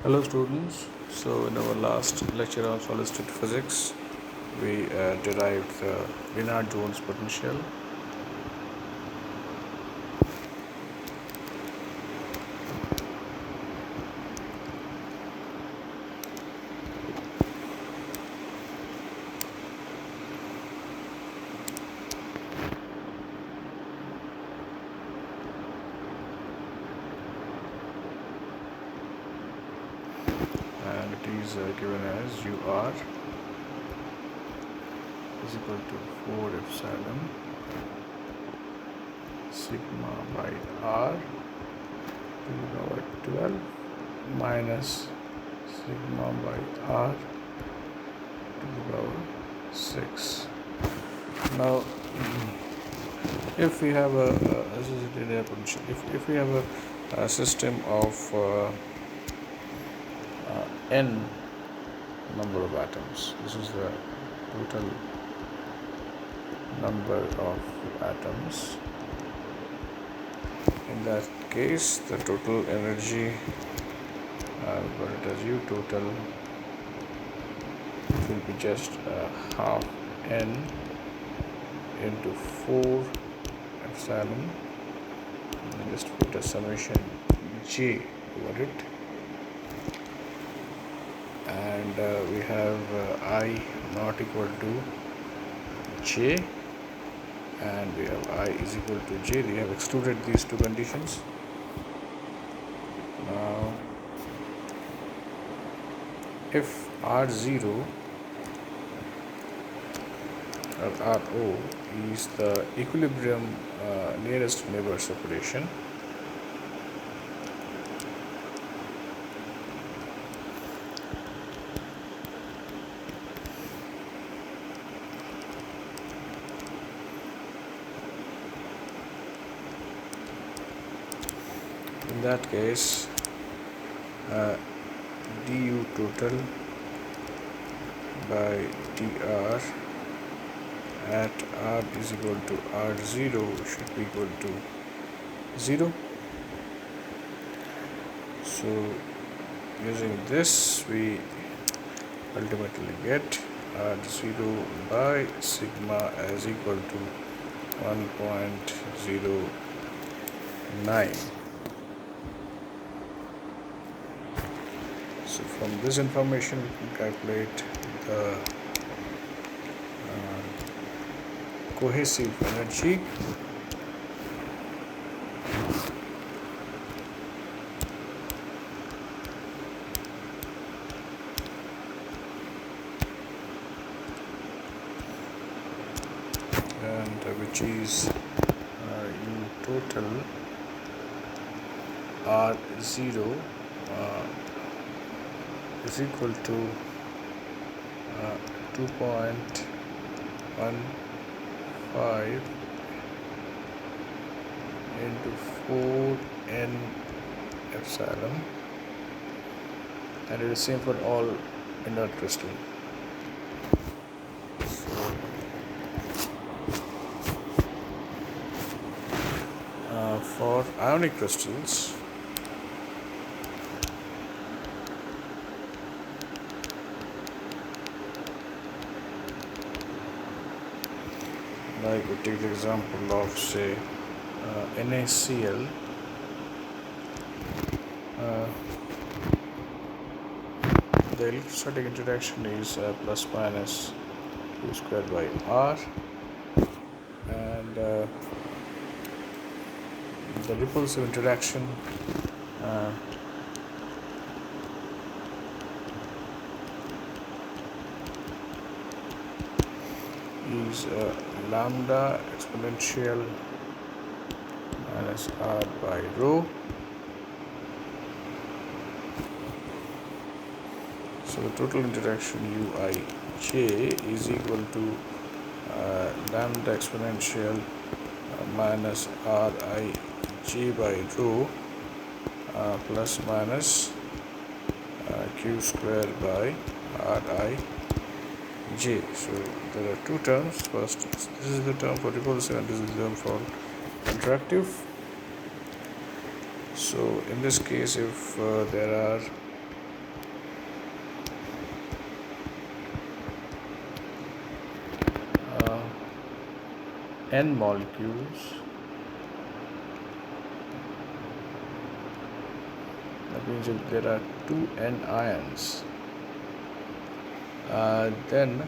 Hello students, so in our last lecture on solid state physics we derived the Lennard Jones potential, and it is given as UR is equal to 4 epsilon sigma by R to the power 12 minus sigma by R to the power 6. Now if we have a associated air potential, if we have a system of n number of atoms, this is the total number of atoms. In that case, the total energy, I'll put it as U total, will be just half n into 4 epsilon, and just put a summation j over it, and we have I not equal to j, and we have I is equal to j. We have excluded these two conditions. Now if R0 or RO is the equilibrium nearest neighbor separation, in that case du total by dr at r is equal to r0 should be equal to 0. So using this we ultimately get r0 by sigma as equal to 1.09. So from this information we can calculate the cohesive energy, and which is U total R0 is equal to 2.15 into 4n epsilon, and it is same for all inert crystal. For ionic crystals, like we take the example of say NaCl, the electrostatic interaction is plus minus Q squared by R, and the repulsive interaction is lambda exponential minus R by rho. So the total interaction Uij is equal to lambda exponential minus Rij by rho plus minus Q square by Rij. So there are two terms. First, this is the term for repulsive and this is the term for attractive. So in this case, if there are n molecules, that means if there are 2 n ions, then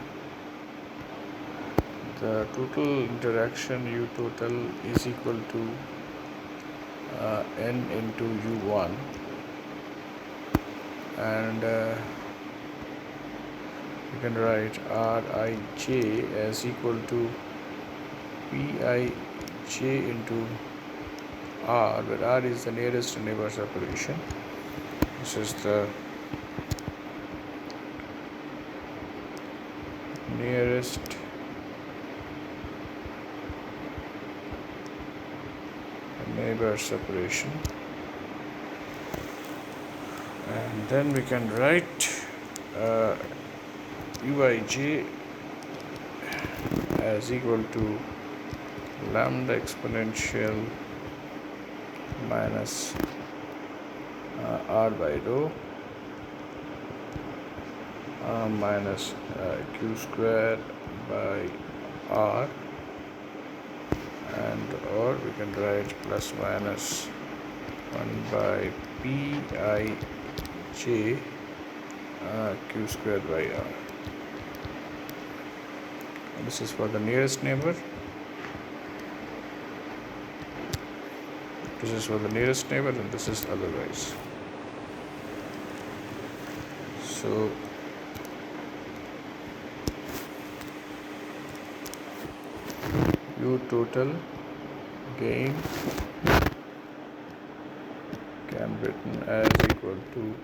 the total interaction U total is equal to n into U1, and you can write Rij as equal to Pij into R, where R is the nearest neighbor separation. This is the nearest neighbor separation, and then we can write Uij as equal to lambda exponential minus R by rho minus Q square by R, and or we can write plus minus 1 by Pij Q square by R. This is for the nearest neighbor. This is for the nearest neighbor, and this is otherwise. So U total gain can be written as equal to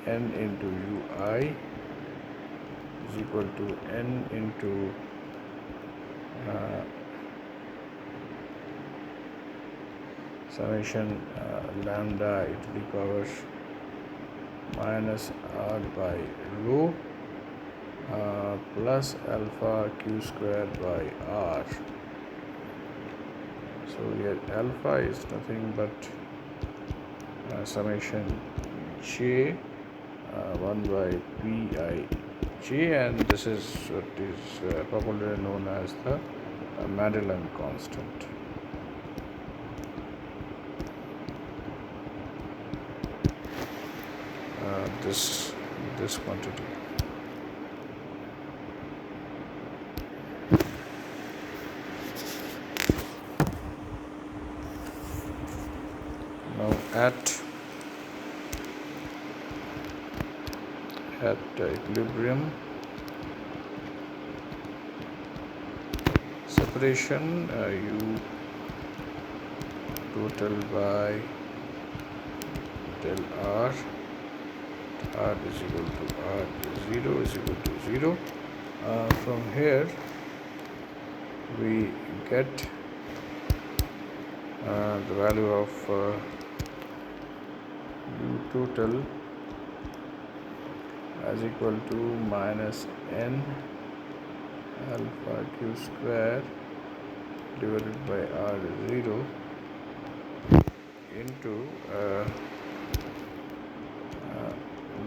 n into Ui is equal to n into summation lambda e to the power minus R by rho plus alpha Q square by R. So here alpha is nothing but summation J 1 by Pij, and this is what is popularly known as the Madeleine constant. This quantity. Now at equilibrium separation, U total by del R is equal to R0 is equal to 0. From here we get the value of U total as equal to minus n alpha Q square divided by R0 into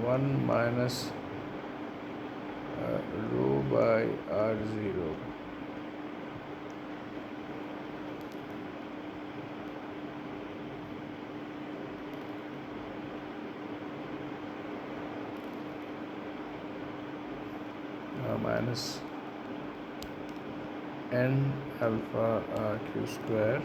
1 minus rho by R0. Minus n alpha Q square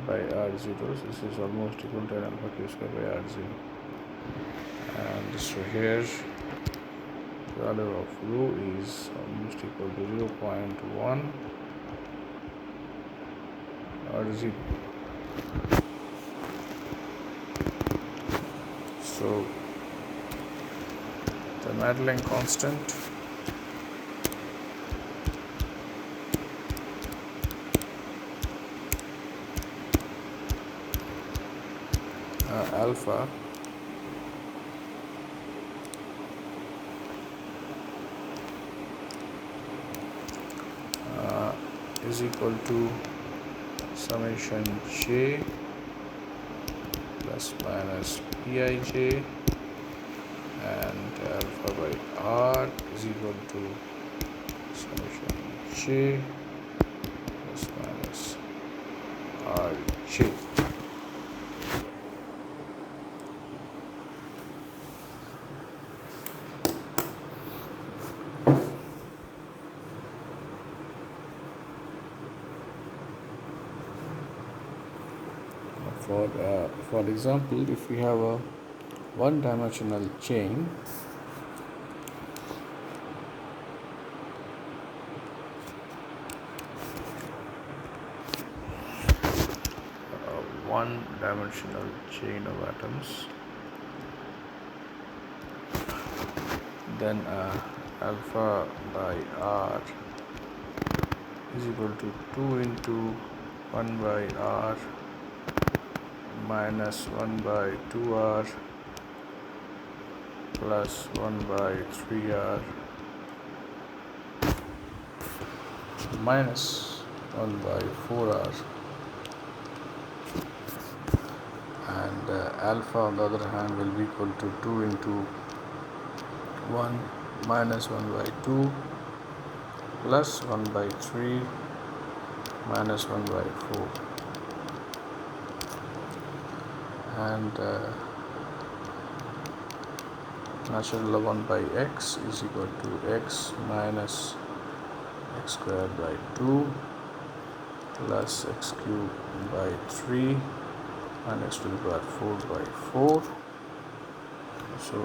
by R0. So this is almost equal to n alpha Q square by R0, and so here the value of rho is almost equal to 0.1 R0. So the Madeleine constant alpha is equal to summation J plus minus Pij and alpha by r is equal to summation j plus minus rj. For example, if we have a one-dimensional chain, one-dimensional chain of atoms, then alpha by r is equal to 2 into 1 by r minus 1 by 2r plus 1 by 3r minus 1 by 4r, and alpha on the other hand will be equal to 2 into 1 minus 1 by 2 plus 1 by 3 minus 1 by 4, and natural log 1 by x is equal to x minus x squared by 2 plus x cubed by 3 and x to the power 4 by 4. So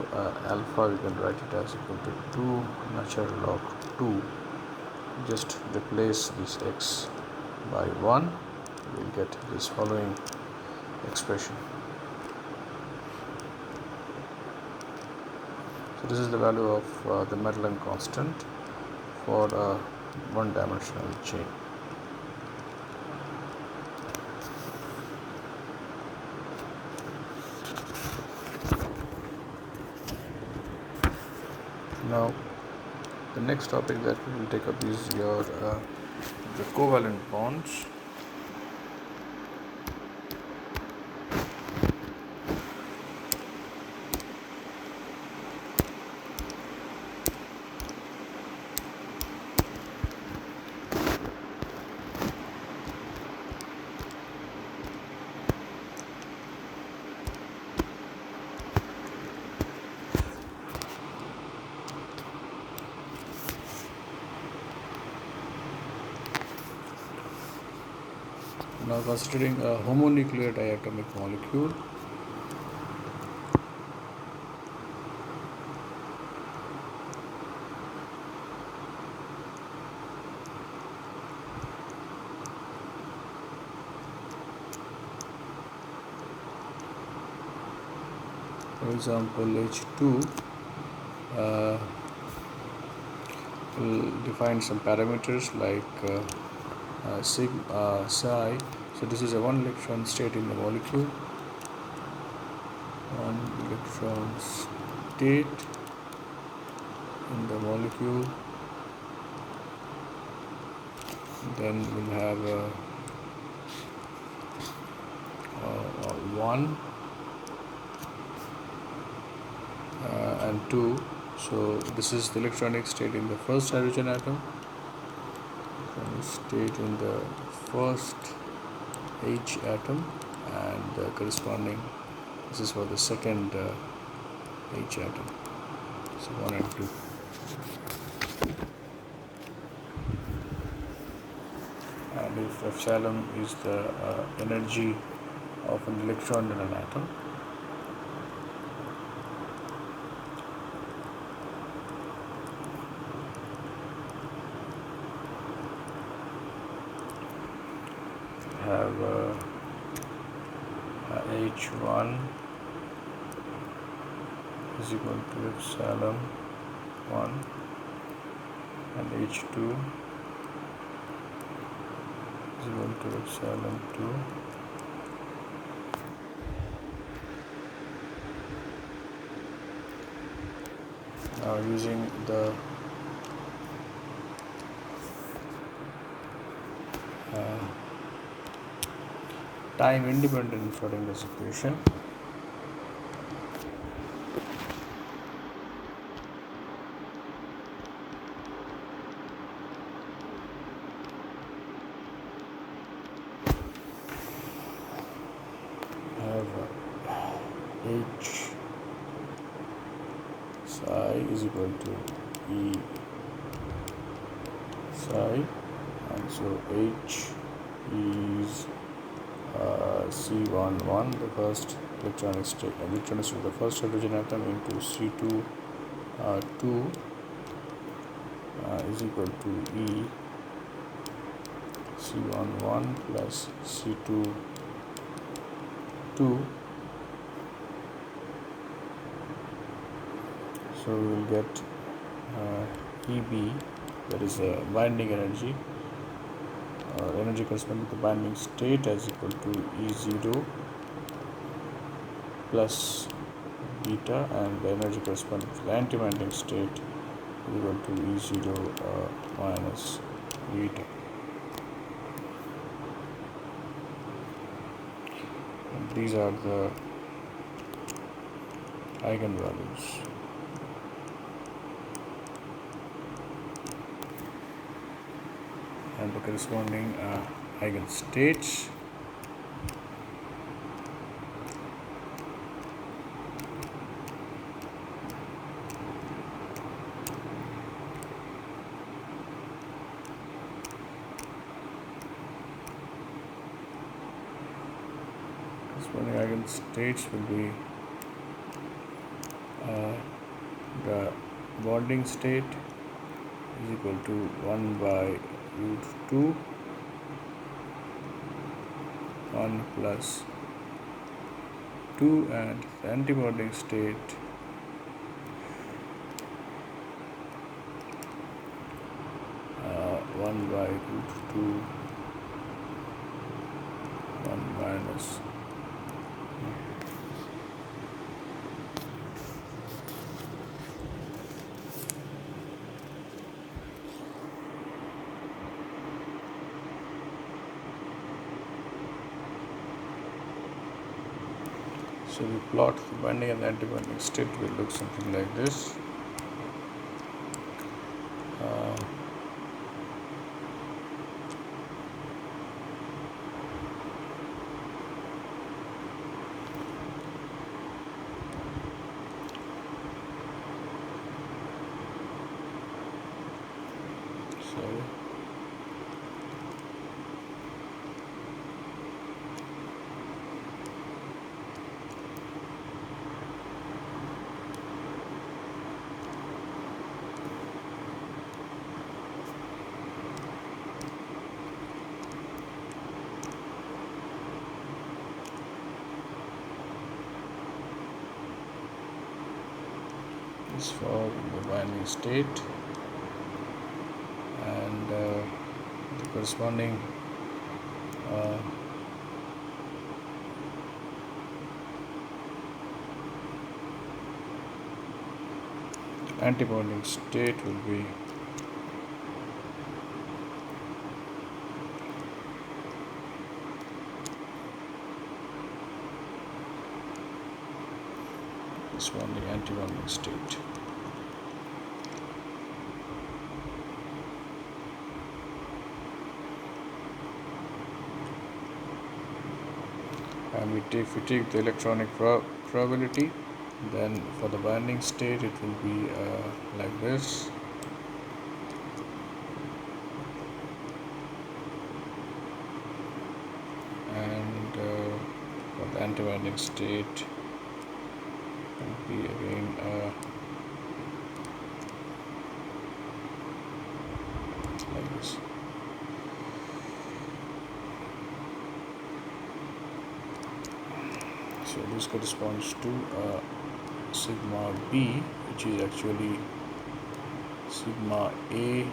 alpha we can write it as equal to 2 natural log 2. Just replace this x by 1, we will get this following expression. So this is the value of the Madeleine constant for a one-dimensional chain. Now the next topic that we will take up is the covalent bonds. Now considering a homonuclear diatomic molecule, for example H2 will define some parameters like psi. So this is a one electron state in the molecule, one electron state in the molecule. Then we'll have one and two. So this is the electronic state in the first hydrogen atom, state in the first H atom, and corresponding, this is for the second H atom. So 1 and 2. And if epsilon is the energy of an electron in an atom, have H1 is equal to epsilon 1 and H2 is equal to epsilon 2. Now using the time independent Schrödinger's equation, H psi is equal to E psi, and so H is C11, the first electronic state of the first hydrogen atom, into C2 2 is equal to E C11 plus C2 2. So we will get EB, that is binding energy, or energy corresponding to the binding state, as equal to E0 plus beta, and the energy corresponding to the anti-binding state is equal to E0 minus beta. And these are the eigenvalues. And the corresponding eigenstates. Corresponding eigenstates will be the bonding state is equal to 1 by root 2 1 plus 2, and the antibonding state uh, 1 by root 2 1 minus So we plot the binding and the anti-binding state will look something like this. Is for the binding state, and the corresponding anti-bonding state will be this one, the anti-bonding state. And if we take the electronic probability, then for the binding state it will be like this. And for the anti-binding state will be again like this. So this corresponds to sigma B, which is actually sigma A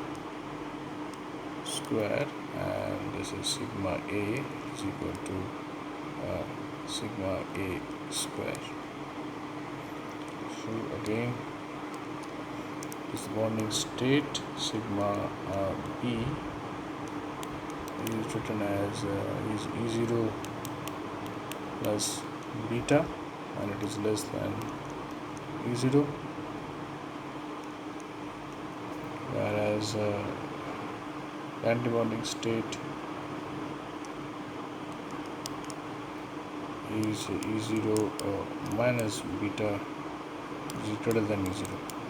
square, and this is sigma A is equal to sigma A square. So again, this is the bonding state. Sigma B is written as is E0 plus beta, and it is less than E0, whereas the antibonding state is E0 minus beta is greater than E0.